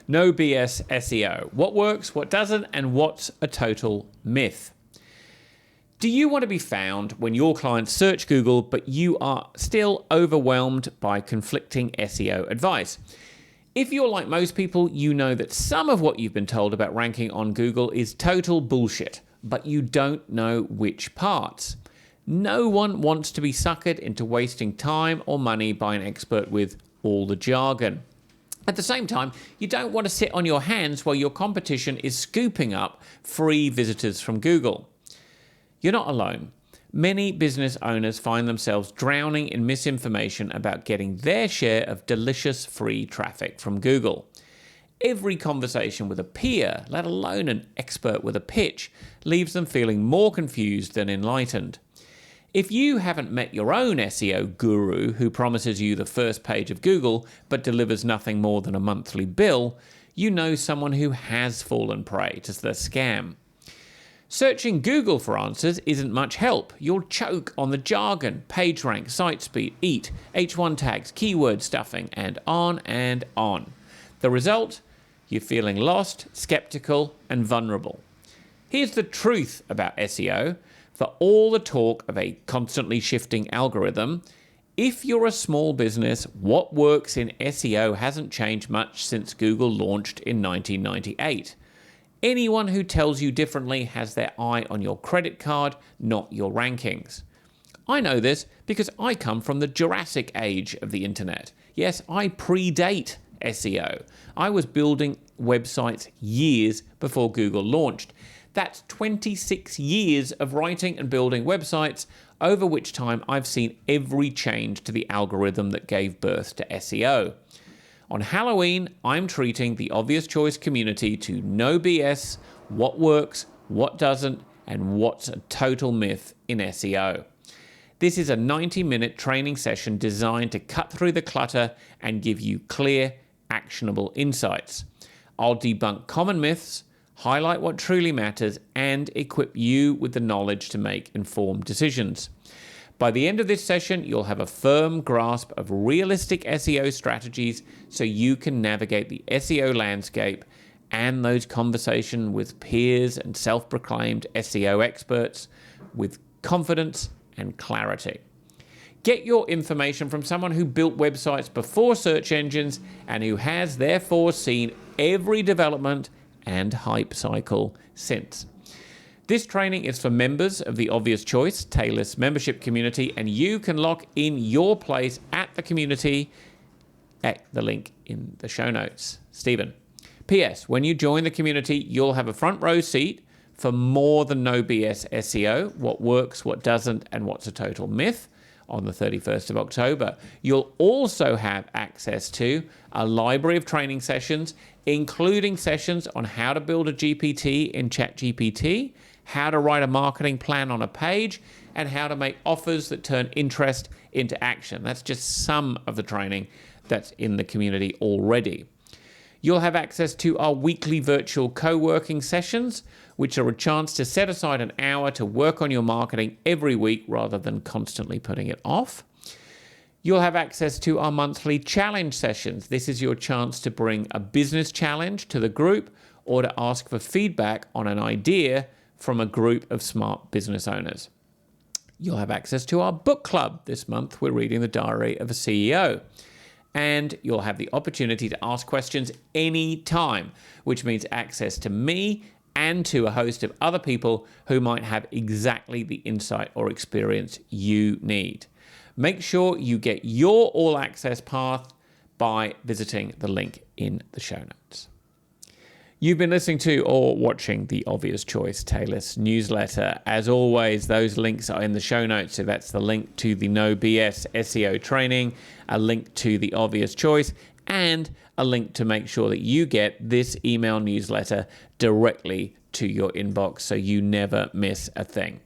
No BS SEO. What works, what doesn't, and what's a total myth? Do you want to be found when your clients search Google, but you are still overwhelmed by conflicting SEO advice? If you're like most people, you know that some of what you've been told about ranking on Google is total bullshit, but you don't know which parts. No one wants to be suckered into wasting time or money by an expert with all the jargon. At the same time, you don't want to sit on your hands while your competition is scooping up free visitors from Google. You're not alone. Many business owners find themselves drowning in misinformation about getting their share of delicious free traffic from Google. Every conversation with a peer, let alone an expert with a pitch, leaves them feeling more confused than enlightened. If you haven't met your own SEO guru who promises you the first page of Google but delivers nothing more than a monthly bill, you know someone who has fallen prey to the scam. Searching Google for answers isn't much help. You'll choke on the jargon, PageRank, site speed, EAT, H1 tags, keyword stuffing, and on and on. The result? You're feeling lost, skeptical, and vulnerable. Here's the truth about SEO. For all the talk of a constantly shifting algorithm, if you're a small business, what works in SEO hasn't changed much since Google launched in 1998. Anyone who tells you differently has their eye on your credit card, not your rankings. I know this because I come from the Jurassic age of the internet. Yes, I predate SEO. I was building websites years before Google launched. That's 26 years of writing and building websites, over which time I've seen every change to the algorithm that gave birth to SEO. On Halloween, I'm treating the Obvious Choice community to no BS, what works, what doesn't, and what's a total myth in SEO. This is a 90-minute training session designed to cut through the clutter and give you clear, actionable insights. I'll debunk common myths, highlight what truly matters, and equip you with the knowledge to make informed decisions. By the end of this session, you'll have a firm grasp of realistic SEO strategies so you can navigate the SEO landscape and those conversations with peers and self-proclaimed SEO experts with confidence and clarity. Get your information from someone who built websites before search engines and who has therefore seen every development and hype cycle since. This training is for members of the Obvious Choice Taylor's membership community, and you can lock in your place at the community at the link in the show notes. Stephen. P.S. When you join the community, you'll have a front row seat for more than no BS SEO, what works, what doesn't, and what's a total myth on the 31st of October. You'll also have access to a library of training sessions, including sessions on how to build a GPT in ChatGPT, how to write a marketing plan on a page, and how to make offers that turn interest into action. That's just some of the training that's in the community already. You'll have access to our weekly virtual co-working sessions, which are a chance to set aside an hour to work on your marketing every week rather than constantly putting it off. You'll have access to our monthly challenge sessions. This is your chance to bring a business challenge to the group or to ask for feedback on an idea from a group of smart business owners. You'll have access to our book club. This month, we're reading The Diary of a CEO. And you'll have the opportunity to ask questions anytime, which means access to me and to a host of other people who might have exactly the insight or experience you need. Make sure you get your all-access path by visiting the link in the show notes. You've been listening to or watching the Obvious Choice Taylor's newsletter. As always, those links are in the show notes. So that's the link to the No BS SEO training, a link to the Obvious Choice, and a link to make sure that you get this email newsletter directly to your inbox so you never miss a thing.